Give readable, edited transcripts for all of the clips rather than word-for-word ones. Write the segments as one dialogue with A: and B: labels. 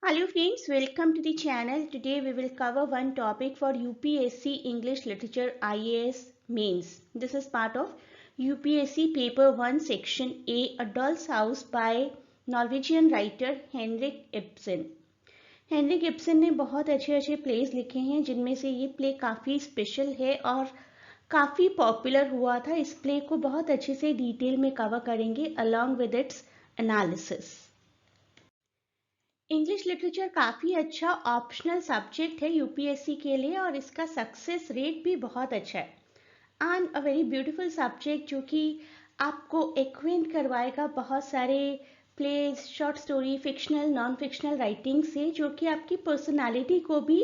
A: Hello friends, welcome to the channel. Today we will cover one topic for UPSC English Literature IAS Mains. This is part of UPSC Paper 1 Section A Doll's House by Norwegian writer Henrik Ibsen. Henrik Ibsen ने बहुत अच्छे अच्छे place लिखे हैं जिनमें से ये play काफ़ी स्पेशल है और काफ़ी पॉपुलर हुआ था. इस प्ले को बहुत अच्छे से डिटेल में कवर करेंगे along with its analysis. English literature काफ़ी अच्छा ऑप्शनल सब्जेक्ट है यूपीएससी के लिए और इसका सक्सेस रेट भी बहुत अच्छा है. And a very beautiful subject जो कि आपको एक्वेंट करवाएगा बहुत सारे plays, short story, fictional, non fictional writing से, जो कि आपकी पर्सनालिटी को भी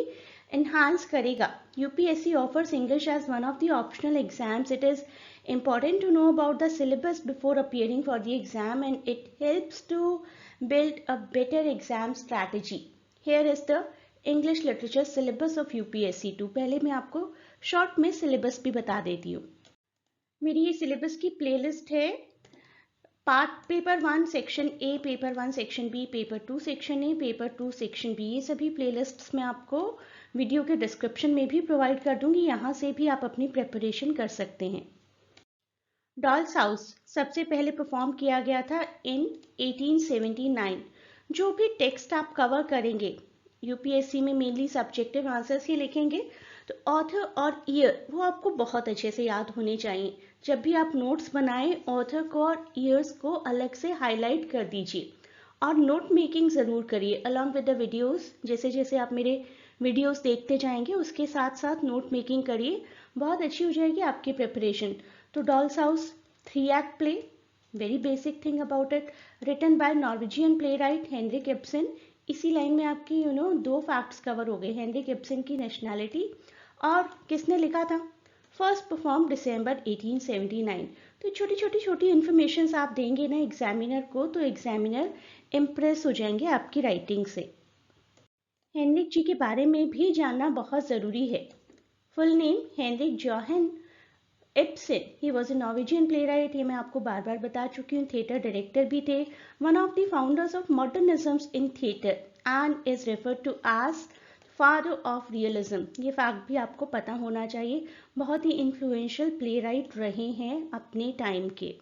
A: enhance करेगा. UPSC offers English as one of the optional exams. It is important to know about the syllabus before appearing for the exam and it helps to build a better exam strategy. Here is the English literature syllabus of UPSC 2. पहले मैं आपको short में syllabus भी बता देती हूँ. मेरी ये सिलेबस की प्लेलिस्ट है. Part paper 1 section A, paper 1 section B, paper 2 section A, paper 2 section B. ये सभी प्लेलिस्ट्स मैं आपको वीडियो के डिस्क्रिप्शन में भी प्रोवाइड कर दूंगी. यहाँ से भी आप अपनी प्रिपरेशन कर सकते हैं. डॉल्स हाउस सबसे पहले परफॉर्म किया गया था इन 1879. जो भी टेक्स्ट आप कवर करेंगे, यूपीएससी में मेनली सब्जेक्टिव आंसर्स ही लिखेंगे, तो ऑथर और ईयर वो आपको बहुत अच्छे से याद होने चाहिए. जब भी आप नोट्स बनाएं, ऑथर को और ईयर्स को अलग से हाईलाइट कर दीजिए और नोट मेकिंग ज़रूर करिए अलॉन्ग विद द वीडियोस. जैसे जैसे आप मेरे वीडियोस देखते जाएंगे उसके साथ साथ नोट मेकिंग करिए, बहुत अच्छी हो जाएगी आपकी प्रिपरेशन. तो doll's house 3 act play, very basic thing about it, written by Norwegian playwright Henrik Ibsen. इसी लाइन में आपकी दो फैक्ट्स कवर हो गए, हेनरिक इब्सन की नेशनैलिटी और किसने लिखा था. फर्स्ट परफॉर्म दिसंबर 1879. तो छोटी छोटी इन्फॉर्मेशन आप देंगे ना एग्जामिनर को, तो एग्जामिनर इम्प्रेस हो जाएंगे आपकी राइटिंग से. हेनरिक जी के बारे में भी जानना बहुत ज़रूरी है. Full name Henrik Johan Ibsen. He was a Norwegian playwright. ये मैं आपको बार बार बता चुकी हूँ. थिएटर डायरेक्टर भी थे, one of the founders of modernism in theatre and is referred to as father of realism. ये फैक्ट भी आपको पता होना चाहिए. बहुत ही इन्फ्लुएंशियल प्ले राइट रहे हैं अपने टाइम के.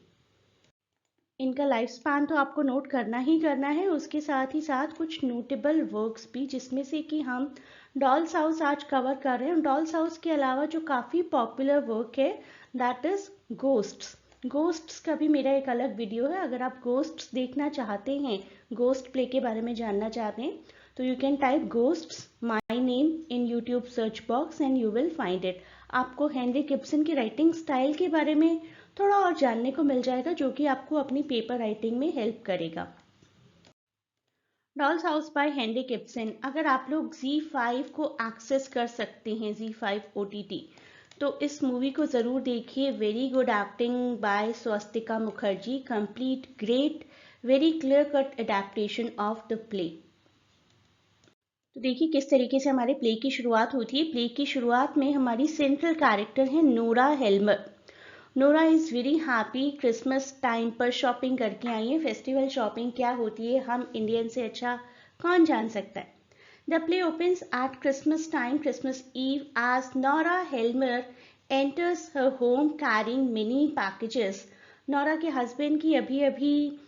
A: इनका लाइफ स्पैन तो आपको नोट करना ही करना है, उसके साथ ही साथ कुछ नोटेबल वर्क्स भी, जिसमें से कि हम डॉल्स हाउस आज कवर कर रहे हैं. डॉल्स हाउस के अलावा जो काफ़ी पॉपुलर वर्क है दैट इज गोस्ट्स. गोस्ट्स का भी मेरा एक अलग वीडियो है. अगर आप गोस्ट्स देखना चाहते हैं, गोस्ट प्ले के बारे में जानना चाहते हैं, तो you can type ghosts my name in YouTube search box and you will find it. आपको हेनरिक इब्सन की राइटिंग स्टाइल के बारे में थोड़ा और जानने को मिल जाएगा, जो कि आपको अपनी पेपर राइटिंग में हेल्प करेगा. Doll's House by Henrik Ibsen. अगर आप लोग Z5 को एक्सेस कर सकते हैं, Z5 OTT, तो इस मूवी को ज़रूर देखिए. Very good acting by Swastika Mukherjee, complete great, very clear cut adaptation of the play. तो देखिए किस तरीके से हमारे प्ले की शुरुआत होती है. प्ले की शुरुआत में हमारी सेंट्रल कैरेक्टर है Nora Helmer. Nora is very happy. Christmas time पर शॉपिंग करके आई है. फेस्टिवल शॉपिंग क्या होती है हम इंडियन से अच्छा कौन जान सकता है. The play opens at Christmas time, Christmas Eve, as Nora Helmer enters her home carrying many packages. Nora के हस्बैंड की अभी अभी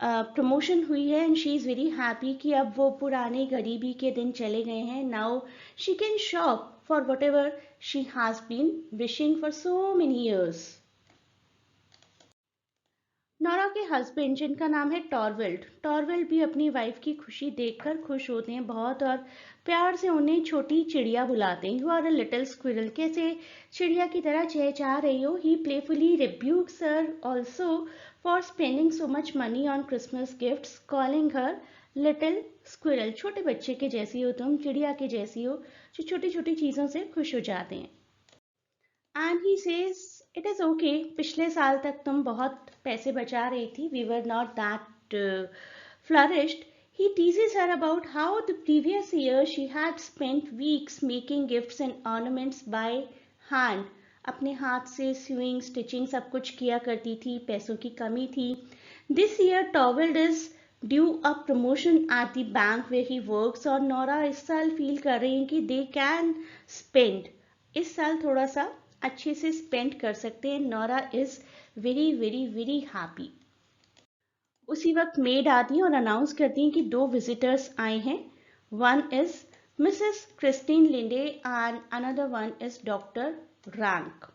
A: प्रमोशन हुई है and she is very happy कि अब वो पुराने गरीबी के दिन चले गए हैं. Now she can shop for whatever she has been wishing for so many years. Nora के हस्बैंड जिनका नाम है टॉरवेल्ड, टॉरवेल्ड भी अपनी वाइफ की खुशी देखकर खुश होते हैं बहुत और प्यार से उन्हें छोटी चिड़िया बुलाते हैं. You are a little squirrel. कैसे चिड़िया की तरह चहचहा रही हो. He playfully rebukes her also for spending so much money on Christmas gifts, calling her little squirrel. छोटे बच्चे के जैसी हो तुम, चिड़िया के जैसी हो, जो छोटी छोटी चीज़ों से खुश हो जाते हैं. And he says it is okay, पिछले साल तक तुम बहुत पैसे बचा रही थी, we were not that flourished. He teases her about how the previous year she had spent weeks making gifts and ornaments by hand. अपने हाथ से sewing, stitching सब कुछ किया करती थी, पैसों की कमी थी. This year Torvald is due a promotion at the bank where he works, और नोरा इस साल फील कर रही हैं कि दे कैन स्पेंड, इस साल थोड़ा सा अच्छे से स्पेंड कर सकते हैं। Nora is very very very happy. उसी वक्त मेड आती हैं और अनाउंस करती हैं कि 2 विजिटर्स आए हैं। One is Mrs Christine Linde and another one is doctor rank,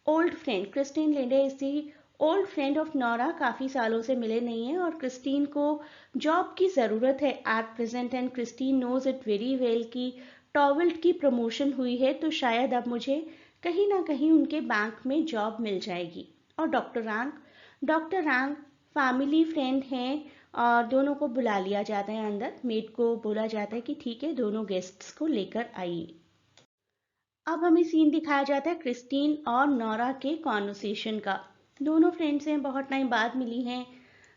A: old friend. Christine Linde is the old friend of Nora, काफ़ी सालों से मिले नहीं हैं और क्रिस्टीन को जॉब की ज़रूरत है at present, and Kristine knows it very well कि टॉवल्ट की प्रमोशन हुई है तो शायद अब मुझे कहीं ना कहीं उनके बैंक में जॉब मिल जाएगी। और डॉक्टर रैंक फैमिली फ्रेंड हैं और दोनों को बुला लिया जाता है अंदर। मेड को बोला जाता है कि ठीक है, दोनों गेस्ट्स को लेकर आइए। अब हमें सीन दिखाया जाता है क्रिस्टीन और नोरा के कॉन्वर्सेशन का। दोनों फ्रेंड्स हैं, बहुत टाइम बाद मिली हैं,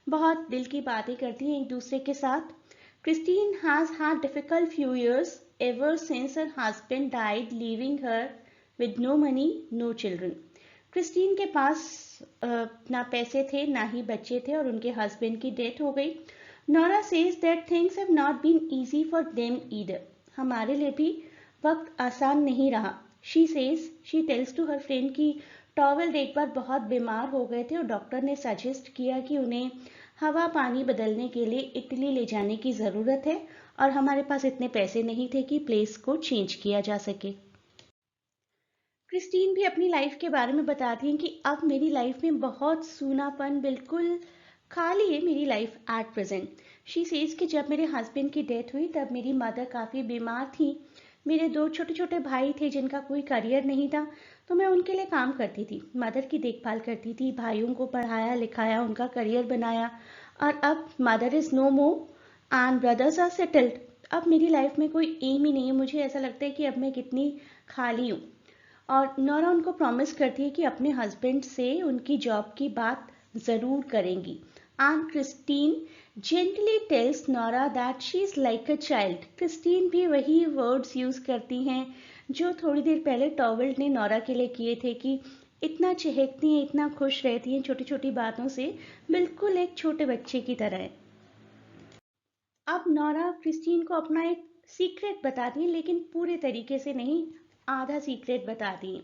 A: बहुत दिल की बातें करती हैं एक दूसरे के साथ। Kristine has had difficult few years ever since her husband died leaving her with no money no children. Kristine के पास ना पैसे थे ना ही बच्चे थे और उनके हस्बैंड की डेथ हो गई। Nora says that things have not been easy for them either, हमारे लिए भी वक्त आसान नहीं रहा। She tells to her friend कि टॉवेल एक बार बहुत बीमार हो गए थे और डॉक्टर ने सजेस्ट किया कि उन्हें हवा पानी बदलने के लिए इटली ले जाने की ज़रूरत है और हमारे पास इतने पैसे नहीं थे कि प्लेस को चेंज किया जा सके। क्रिस्टीन भी अपनी लाइफ के बारे में बताती हैं कि अब मेरी लाइफ में बहुत सूनापन, बिल्कुल खाली है मेरी life at present. She says कि जब मेरे हस्बैंड की डेथ हुई तब मेरी मदर काफ़ी बीमार थी, मेरे 2 छोटे छोटे भाई थे जिनका कोई करियर नहीं था, तो मैं उनके लिए काम करती थी, मदर की देखभाल करती थी, भाइयों को पढ़ाया लिखाया, उनका करियर बनाया। और अब mother is no more and brothers are settled. अब मेरी लाइफ में कोई एम ही नहीं है, मुझे ऐसा लगता है कि अब मैं कितनी खाली हूँ। और नोरा उनको प्रॉमिस करती है कि अपने हस्बैंड से उनकी जॉब की बात ज़रूर करेंगी। And Kristine gently tells Nora that she is like a child. Kristine भी वही वर्ड्स यूज़ करती हैं जो थोड़ी देर पहले टॉवेल्ट ने नोरा के लिए किए थे कि इतना चहकती हैं, इतना खुश रहती हैं छोटी छोटी बातों से, बिल्कुल एक छोटे बच्चे की तरह है। अब नोरा क्रिस्टीन को अपना एक सीक्रेट बताती है, लेकिन पूरे तरीके से नहीं, आधा सीक्रेट बताती हैं।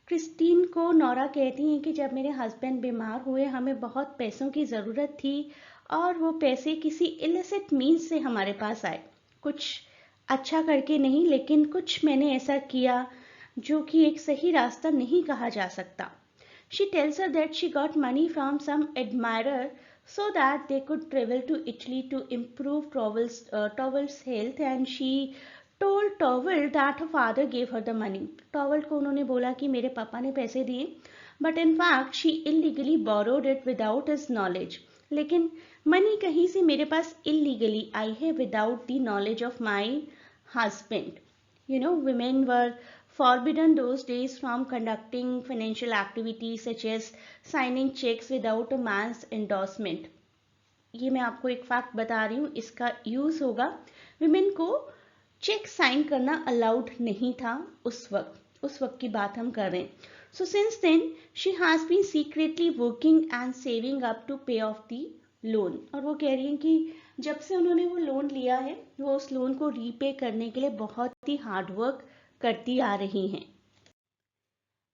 A: क्रिस्टीन को नोरा कहती हैं कि जब मेरे हस्बैंड बीमार हुए हमें बहुत पैसों की ज़रूरत थी और वो पैसे किसी इलिसिट मीन्स से हमारे पास आए, कुछ अच्छा करके नहीं, लेकिन कुछ मैंने ऐसा किया जो कि एक सही रास्ता नहीं कहा जा सकता। She tells her that she got money from some admirer so that they could travel to Italy to improve Towel's health, and she told Towel that her father gave her the money. Towel को उन्होंने बोला कि मेरे पापा ने पैसे दिए, but in fact she illegally borrowed it without his knowledge. लेकिन मनी कहीं से मेरे पास illegally आई है without the knowledge of my husband. Women were forbidden those days from conducting financial activities such as signing checks without a man's endorsement. ये मैं आपको एक fact बता रही हूँ, इसका यूज होगा। विमेन को चेक साइन करना अलाउड नहीं था उस वक्त की बात हम कर रहे हैं। So since then she has been secretly working and saving up to pay off the loan. और वो कह रही हैं कि जब से उन्होंने वो लोन लिया है वो उस लोन को रीपे करने के लिए बहुत ही हार्डवर्क करती आ रही हैं।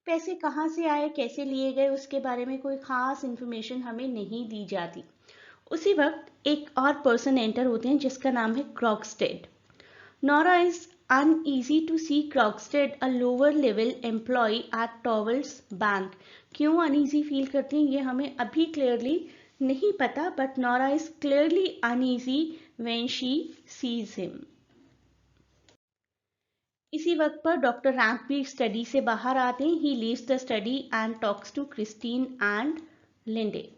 A: पैसे कहाँ से आए, कैसे लिए गए, उसके बारे में कोई खास इंफॉर्मेशन हमें नहीं दी जाती। उसी वक्त एक और पर्सन एंटर होते हैं जिसका नाम है Krogstad. Nora is uneasy to see Krogstad, a lower level employee at Towel's bank. क्यों अनईजी फील करती हैं ये हमें अभी क्लियरली नहीं पता, but Nora is clearly uneasy when she sees him. इसी वक्त पर डॉक्टर रैंक भी स्टडी से बाहर आते हैं। He leaves the study and talks to Kristine and Linde.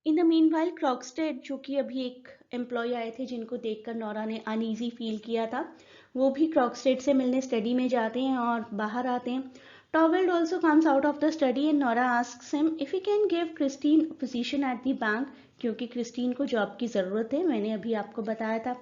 A: In the meanwhile Krogstad, जो कि अभी एक एम्प्लॉय आए थे जिनको देखकर नोरा ने अनईजी फील किया था, वो भी क्रॉक्सटेड से मिलने स्टडी में जाते हैं और बाहर आते हैं। Torvald also comes out of the study and Nora asks him if he can give Kristine position at the bank, क्योंकि क्रिस्टीन को जॉब की ज़रूरत है। मैंने अभी आपको बताया था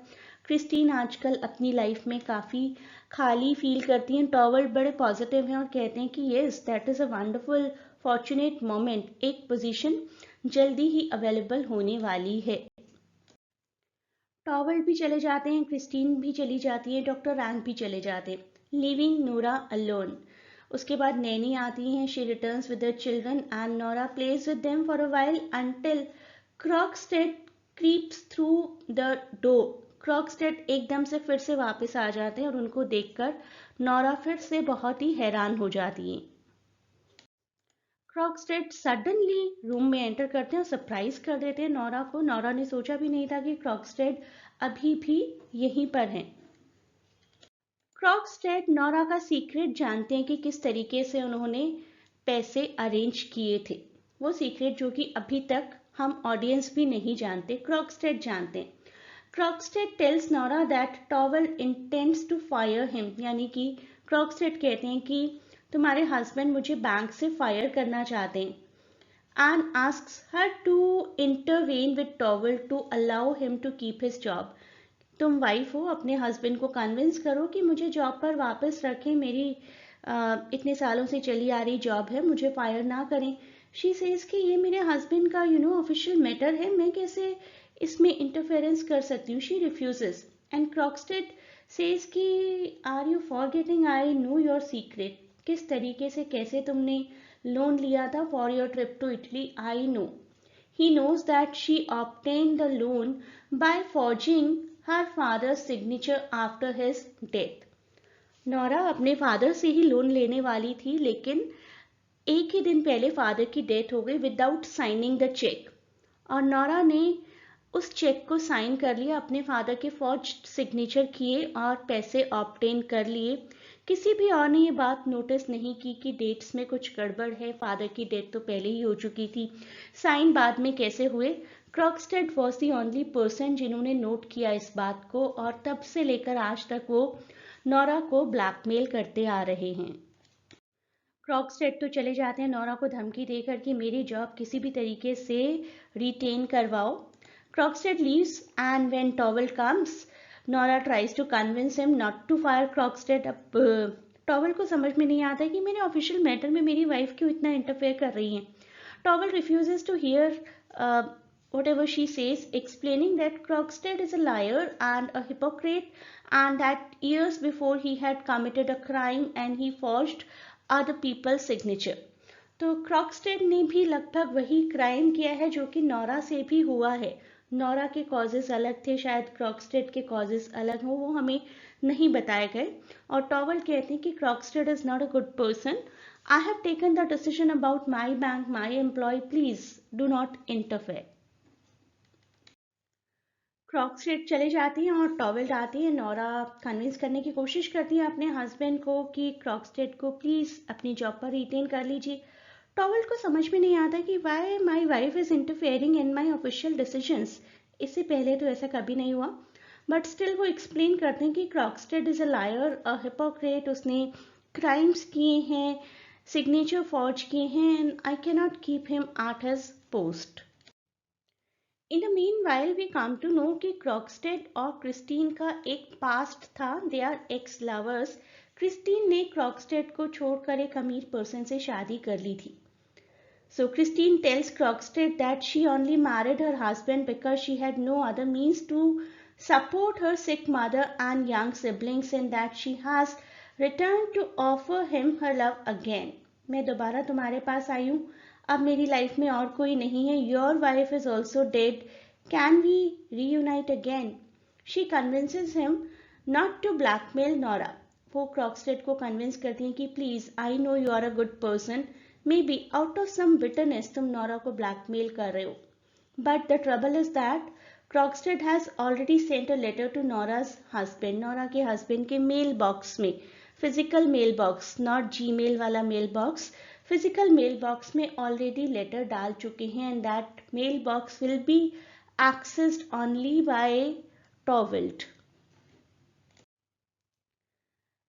A: क्रिस्टीन आजकल अपनी लाइफ में काफ़ी खाली फील करती हैं। टॉवेल्ड बड़े पॉजिटिव हैं और कहते हैं कि yes that is a wonderful fortunate moment, एक पोजीशन जल्दी ही अवेलेबल होने वाली है। टॉवल भी चले जाते हैं, क्रिस्टीन भी चली जाती है, डॉक्टर रैंक भी चले जाते हैं, लिविंग नोरा अलोन। उसके बाद नैनी आती हैं, she returns with the children and Nora plays with them for a while until Krogstad creeps through the door. Krogstad एकदम से फिर से वापस आ जाते हैं और उनको देखकर नोरा फिर से बहुत ही हैरान हो जाती है। क्रॉक्सटेड सडनली रूम में एंटर करते हैं और सरप्राइज कर देते हैं नोरा को। नोरा ने सोचा भी नहीं था कि क्रॉक्सटेड अभी भी यहीं पर हैं। क्रॉक्सटेड नोरा का सीक्रेट जानते हैं कि किस तरीके से उन्होंने पैसे अरेंज किए थे। वो सीक्रेट जो कि अभी तक हम ऑडियंस भी नहीं जानते, क्रॉक्सटेड जानते हैं। Krogstad tells Nora that Torvald intends to fire him, यानी कि क्रॉक्सटेड कहते हैं कि तुम्हारे हस्बैंड मुझे बैंक से फायर करना चाहते हैं, and asks her to intervene with Towel to allow him to keep his job. तुम वाइफ हो, अपने हस्बैंड को कन्विंस करो कि मुझे जॉब पर वापस रखें, मेरी इतने सालों से चली आ रही जॉब है, मुझे फायर ना करें। शी सेज कि ये मेरे हस्बैंड का ऑफिशियल मैटर है, मैं कैसे इसमें इंटरफेरेंस कर सकती हूँ। She refuses and Krogstad says कि are you forgetting, I know your secret. किस तरीके से, कैसे तुमने लोन लिया था for your trip to Italy, I know. He knows that she obtained the loan by forging her father's signature after his death. Nora अपने father से ही loan लेने वाली थी, लेकिन एक ही दिन पहले फादर की डेथ हो गई विदाउट साइनिंग द चेक, और नोरा ने उस चेक को साइन कर लिया, अपने फादर के फॉर्ज सिग्नेचर किए और पैसे ऑब्टेन कर लिए। किसी भी और ने ये बात नोटिस नहीं की कि डेट्स में कुछ गड़बड़ है, फादर की डेथ तो पहले ही हो चुकी थी, साइन बाद में कैसे हुए। क्रॉक्सटेड वॉज दी ओनली पर्सन जिन्होंने नोट किया इस बात को, और तब से लेकर आज तक वो नोरा को ब्लैकमेल करते आ रहे हैं। क्रॉक्सटेड तो चले जाते हैं नोरा को धमकी देकर कि मेरी जॉब किसी भी तरीके से रिटेन करवाओ। Krogstad leaves, and when Towel comes, Nora tries to convince him not to fire Krogstad. अब टॉवल को समझ में नहीं आता कि मेरे ऑफिशियल मैटर में मेरी वाइफ क्यों इतना इंटरफेयर कर रही हैं। Towel refuses to hear whatever she says, explaining that Krogstad is a liar and a hypocrite, and that years before he had committed a crime and he forged other people's signature. तो क्रॉक्सटेड ने भी लगभग वही crime किया है जो कि Nora से भी हुआ है। नोरा के कॉजेस अलग थे, शायद क्रॉक्सटेड के कॉजेस अलग हो, वो हमें नहीं बताए गए। और टॉवल कहते हैं कि Krogstad is not a good person, I have taken the decision about my bank, my employ, please do not interfere. Krogstad चले जाती हैं और टॉवल आती है। नोरा कन्विंस करने की कोशिश करती है अपने हस्बैंड को कि क्रॉक्सटेड को प्लीज अपनी जॉब पर रिटेन कर लीजिए। टॉवल को समझ में नहीं आता कि why my wife is interfering in my official decisions. इससे पहले तो ऐसा कभी नहीं हुआ, बट स्टिल वो एक्सप्लेन करते हैं कि Krogstad is a liar, a hypocrite, उसने क्राइम्स किए हैं, सिग्नेचर फॉर्ज किए हैं, and I can not keep him at his post. In the meanwhile we come to know कि क्रॉक्सटेड और क्रिस्टीन का एक पास्ट था, they are ex lovers. Kristine ने क्रॉक्सटेड को छोड़कर एक अमीर पर्सन से शादी कर ली थी। So Christine tells Krogstad that she only married her husband because she had no other means to support her sick mother and young siblings, and that she has returned to offer him her love again. मैं दोबारा तुम्हारे पास आई हूँ, अब मेरी life में और कोई नहीं है। Your wife is also dead. Can we reunite again? She convinces him not to blackmail Nora. वो क्रॉक्सटेड को कन्विंस करती हैं कि please, I know you are a good person, maybe out of some bitterness तुम Nora को blackmail कर रहे हो। But the trouble is that Krogstad has already sent a letter to Nora's husband, Nora के husband के mailbox में, physical mailbox, not Gmail वाला mailbox, physical mailbox में ऑलरेडी लेटर डाल चुके हैं, and that mailbox will be accessed only by Torvald.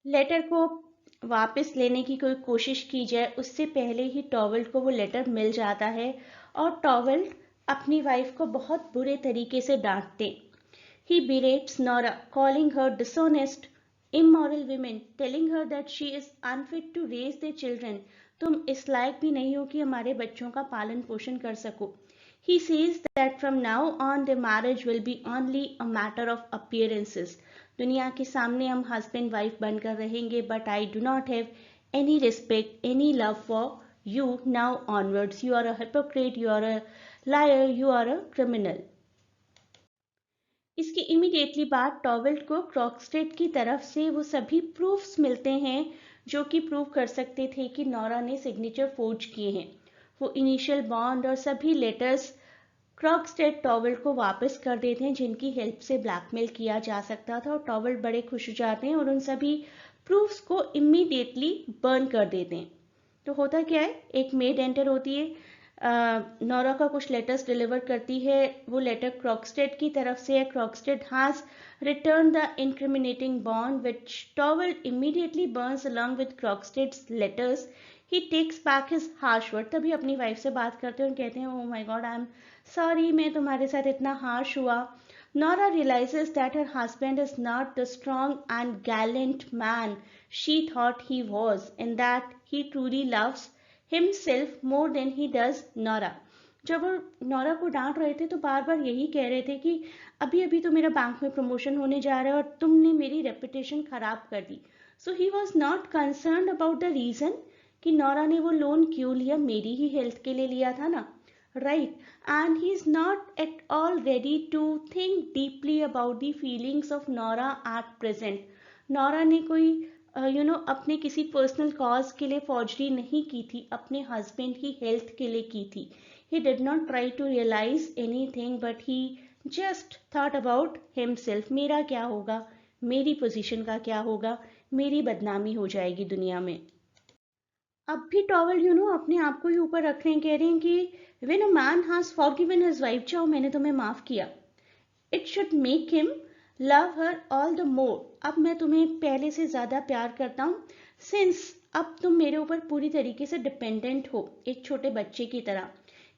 A: Letter को वापस लेने की कोई कोशिश की जाए उससे पहले ही टॉवल्ट को वो लेटर मिल जाता है, और टॉवल्ट अपनी वाइफ को बहुत बुरे तरीके से डांटते। He berates Nora, calling her dishonest, immoral women, telling her that she is unfit to raise their children. तुम इस लायक भी नहीं हो कि हमारे बच्चों का पालन पोषण कर सको। He says that from now on the marriage will be only a matter of appearances. दुनिया के सामने हम हस्बैंड वाइफ बनकर रहेंगे, but I do not have any respect, any love for you now onwards. You are a hypocrite, you are a liar, you are a criminal. इसके immediately बाद टॉवेल्ट को क्रॉक्सटेड की तरफ से वो सभी प्रूफ्स मिलते हैं जो कि प्रूव कर सकते थे कि नोरा ने सिग्नेचर फोर्ज किए हैं। वो इनिशियल बॉन्ड और सभी लेटर्स क्रॉक्सटेड टॉवेल्ट को वापस कर देते हैं जिनकी हेल्प से ब्लैकमेल किया जा सकता था, और टॉवेल्ट बड़े खुश हो जाते हैं और उन सभी प्रूफ्स को इमीडिएटली बर्न कर देते हैं। तो होता क्या है, एक मेड एंटर होती है, नोरा का कुछ लेटर्स डिलीवर करती है, वो लेटर क्रॉक्सटेड की तरफ से है। Krogstad has return the incriminating bond which Torvald immediately burns along with Krogstad's letters. He takes back his harsh word, तभी अपनी वाइफ से बात करते हैं और कहते हैं, oh my God, I am sorry, मैं तुम्हारे साथ इतना हार्श हुआ। Nora realizes that her husband is not the strong and gallant man she thought he was, and that he truly loves himself more than he does Nora. जब वो Nora को डांट रहे थे तो बार बार यही कह रहे थे कि अभी अभी तो मेरा बैंक में प्रमोशन होने जा रहा है और तुमने मेरी रेपुटेशन खराब कर दी। So he was not concern about the reason कि नोरा ने वो लोन क्यों लिया, मेरी ही हेल्थ के लिए लिया था ना, right? And he's not at all ready to think deeply about the feelings of Nora at present. Nora ने कोई अपने किसी पर्सनल कॉज के लिए फौजरी नहीं की थी, अपने हस्बैंड की हेल्थ के लिए की थी। He did not try to realize anything, but he just thought about himself. मेरा क्या होगा, मेरी पोजीशन का क्या होगा, मेरी बदनामी हो जाएगी दुनिया में। अब भी टॉवल अपने आप को ही ऊपर रख रहे हैं, कह रहे हैं कि when a man has forgiven his wife, जाओ मैंने तुम्हें माफ किया, it should make him love her all the more. अब मैं तुम्हें पहले से ज्यादा प्यार करता हूँ, since अब तुम मेरे ऊपर पूरी तरीके से डिपेंडेंट हो, एक छोटे बच्चे की तरह।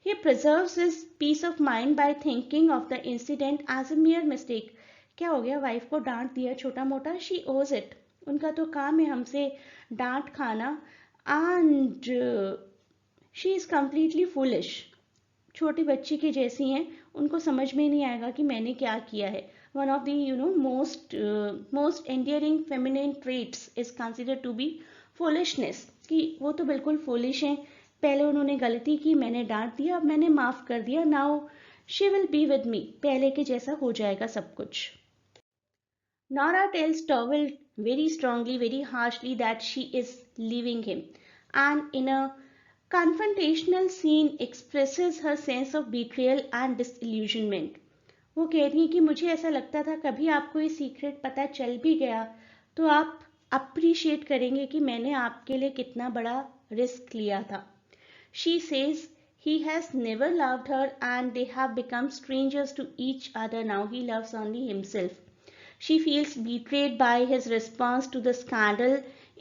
A: He preserves his peace of mind by thinking of the incident as a mere mistake. क्या हो गया, वाइफ को डांट दिया छोटा मोटा, she owes it. उनका तो काम है हमसे डांट खाना, and she is completely foolish. छोटी बच्ची की जैसी हैं, उनको समझ में नहीं आएगा कि मैंने क्या किया है। One of the most endearing feminine traits is considered to be foolishness, कि वो तो बिल्कुल फुलिश हैं, पहले उन्होंने गलती की, मैंने डांट दिया, अब मैंने माफ कर दिया, now she will be with me, पहले के जैसा हो जाएगा सब कुछ। Nora tells Towel very strongly, very harshly that she is leaving him, and in a confrontational scene expresses her sense of betrayal and disillusionment. वो कह रही है कि मुझे ऐसा लगता था कभी आपको ये सीक्रेट पता चल भी गया तो आप अप्रिशिएट करेंगे कि मैंने आपके लिए कितना बड़ा रिस्क लिया था। She says he has never loved her and they have become strangers to each other now. He loves only himself. She feels betrayed by his response to the scandal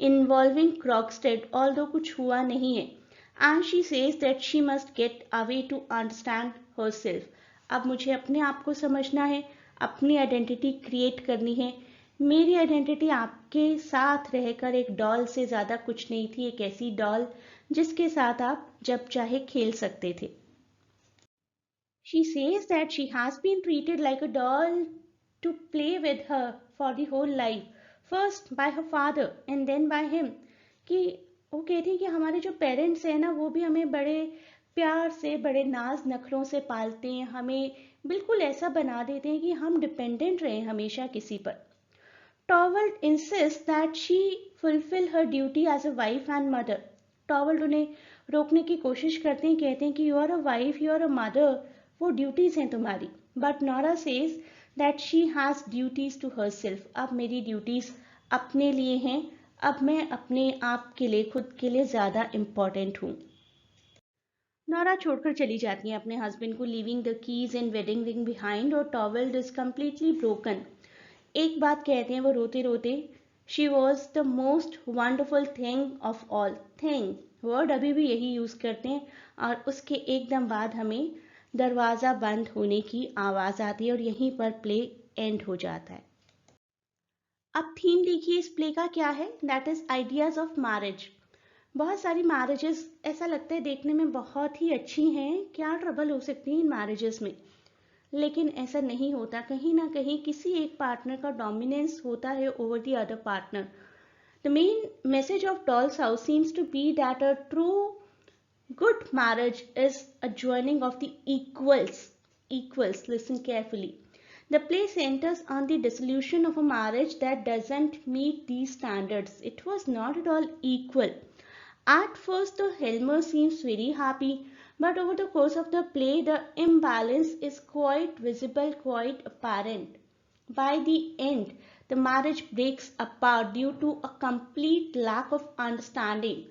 A: involving Krogstad, although कुछ हुआ नहीं है. And she says that she must get away to understand herself. अब मुझे अपने आप को समझना है, अपनी आइडेंटिटी क्रिएट करनी है। मेरी आइडेंटिटी आपके साथ रहकर एक डॉल से ज़्यादा कुछ नहीं थी, एक ऐसी डॉल जिसके साथ आप जब चाहे खेल सकते थे। She says that she has been treated like a doll to play with her for the whole life, first by her father and then by him. कि वो कहती है कि हमारे जो पेरेंट्स हैं ना, वो भी हमें बड़े प्यार से, बड़े नाज नखरों से पालते हैं, हमें बिल्कुल ऐसा बना देते हैं कि हम डिपेंडेंट रहें हमेशा किसी पर। Torvald insist that she fulfil her duty as a wife and mother. Torvald उन्हें रोकने की कोशिश करते हैं, कहते हैं कि you are a wife, you are a mother, वो ड्यूटीज हैं तुम्हारी। But Nora says that she has duties to herself. अब मेरी ड्यूटीज अपने लिए हैं, अब मैं अपने आप के लिए, खुद के लिए ज्यादा इम्पोर्टेंट हूँ। नोरा छोड़कर चली जाती है अपने हस्बैंड को, leaving the keys and wedding ring behind, और टॉवेल्ड इज कम्प्लीटली ब्रोकन। एक बात कहते हैं वो रोते रोते, she was the most wonderful thing of all. Thing word अभी भी यही यूज करते हैं, और उसके एकदम बाद हमें दरवाजा बंद होने की आवाज आती है और यहीं पर प्ले एंड हो जाता है। अब थीम देखिए इस प्ले का क्या है, that is ideas of marriage. बहुत सारी मैरिजेस ऐसा लगता है देखने में बहुत ही अच्छी हैं, क्या ट्रबल हो सकती है इन मैरिजेस में, लेकिन ऐसा नहीं होता। कहीं ना कहीं किसी एक पार्टनर का डोमिनेंस होता है over the other partner. The main message of Doll's House seems to be that a true good marriage is a joining of the equals. Listen carefully. The play centers on the dissolution of a marriage that doesn't meet these standards. It was not at all equal. At first, the Helmer seems very happy, but over the course of the play, the imbalance is quite visible, quite apparent. By the end, the marriage breaks apart due to a complete lack of understanding.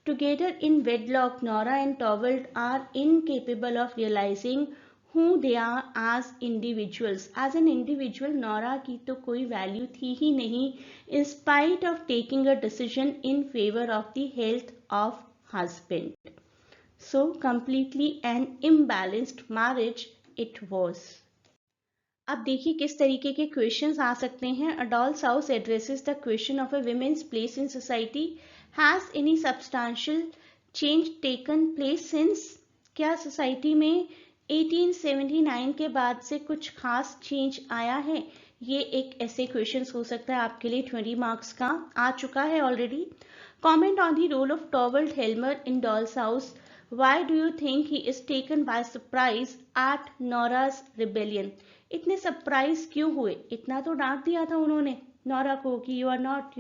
A: Together in wedlock, Nora and Torvald are incapable of realizing who they are as individuals. As an individual, Nora की तो कोई value थी ही नहीं, in spite of taking a decision in favor of the health of husband. So completely an imbalanced marriage it was. अब देखिए किस तरीके के क्वेश्चंस आ सकते हैं। A Doll's House addresses the question of a women's place in society. Has any substantial change taken place since? क्या society में 1879 के बाद से कुछ खास चेंज आया है? ये एक ऐसे क्वेश्चन हो सकता है आपके लिए 20 मार्क्स का, आ चुका है already. Comment on the role of Torvald Helmer in Doll's House. Why do you think he is taken by surprise at Nora's rebellion? इतने सरप्राइज क्यों हुए? इतना तो डांट दिया था उन्होंने नोरा को कि you are not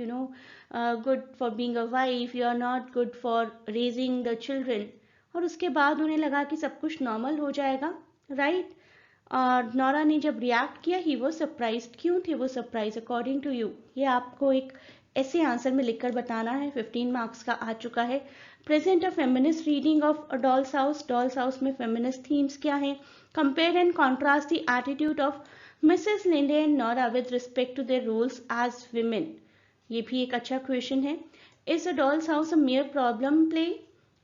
A: good for being a wife, you are not good for raising the children, और उसके बाद उन्हें लगा कि सब कुछ नॉर्मल हो जाएगा, राइट? और नोरा ने जब रिएक्ट किया ही वो सरप्राइज। क्यों थे वो सरप्राइज अकॉर्डिंग टू यू? ये आपको एक ऐसे आंसर में लिखकर बताना है। 15 मार्क्स का आ चुका है। Present a feminist reading of Doll's House. Doll's House में फेमिनिस्ट थीम्स क्या हैं? Compare and contrast the attitude of Mrs Linde and Nora with respect to their roles as women. ये भी एक अच्छा क्वेश्चन है। Is A Doll's House a mere problem play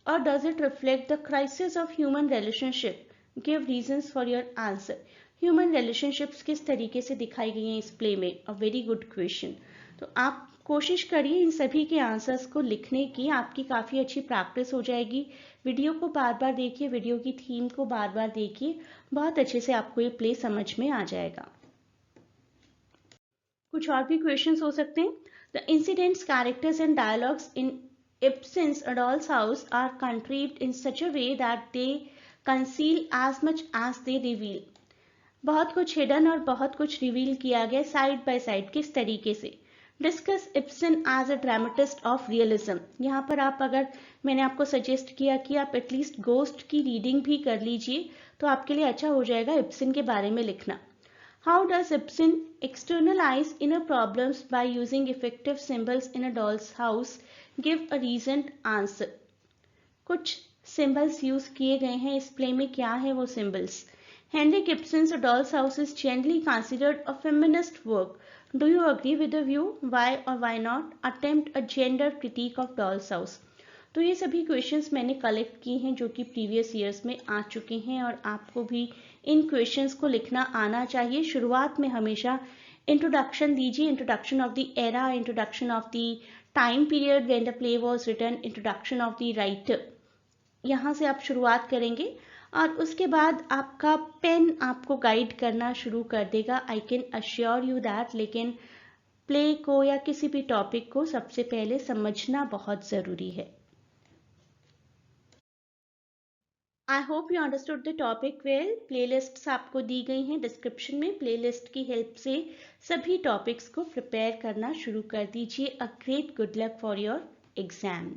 A: और does it reflect the crisis of human relationship? Give reasons for your answer. Human relationships किस तरीके से दिखाई गई हैं इस प्ले में? A very good question. तो आप कोशिश करिए इन सभी के आंसर्स को लिखने की, आपकी काफ़ी अच्छी प्रैक्टिस हो जाएगी। वीडियो को बार बार देखिए, वीडियो की थीम को बार बार देखिए, बहुत अच्छे से आपको ये प्ले समझ में आ जाएगा। कुछ और भी क्वेश्चंस हो सकते हैं। The incidents, characters and dialogues in Ibsen's A Doll's House are contrived in such a way that they conceal as much as they reveal. बहुत कुछ हिडन और बहुत कुछ रिवील किया गया साइड बाय साइड। किस तरीके से? Discuss Ibsen as a dramatist of realism. यहाँ पर आप अगर मैंने आपको सजेस्ट किया कि आप एटलीस्ट गोस्ट की रीडिंग भी कर लीजिए तो आपके लिए अच्छा हो जाएगा इब्सन के बारे में लिखना। How does Ibsen externalise inner problems by using effective symbols in A Doll's House? Give a reasoned answer. कुछ सिंबल्स यूज किए गए हैं इस प्ले में, क्या है वो symbols? Henrik Ibsen's A Doll's House is generally considered a feminist work. Do you agree with the view? Why or why not? Attempt a gender critique of Doll's House. तो ये सभी क्वेश्चंस मैंने collect किए हैं जो कि previous years में आ चुके हैं और आपको भी इन क्वेश्चंस को लिखना आना चाहिए। शुरुआत में हमेशा इंट्रोडक्शन दीजिए, introduction of the era, introduction of the time period when the play was written, introduction of the writer. यहाँ से आप शुरुआत करेंगे और उसके बाद आपका पेन आपको गाइड करना शुरू कर देगा। I can assure you that. लेकिन प्ले को या किसी भी टॉपिक को सबसे पहले समझना बहुत ज़रूरी है। I hope you understood the topic well. Playlists आपको दी गई हैं डिस्क्रिप्शन में। प्लेलिस्ट की हेल्प से सभी टॉपिक्स को प्रिपेयर करना शुरू कर दीजिए। A great good luck for your exam.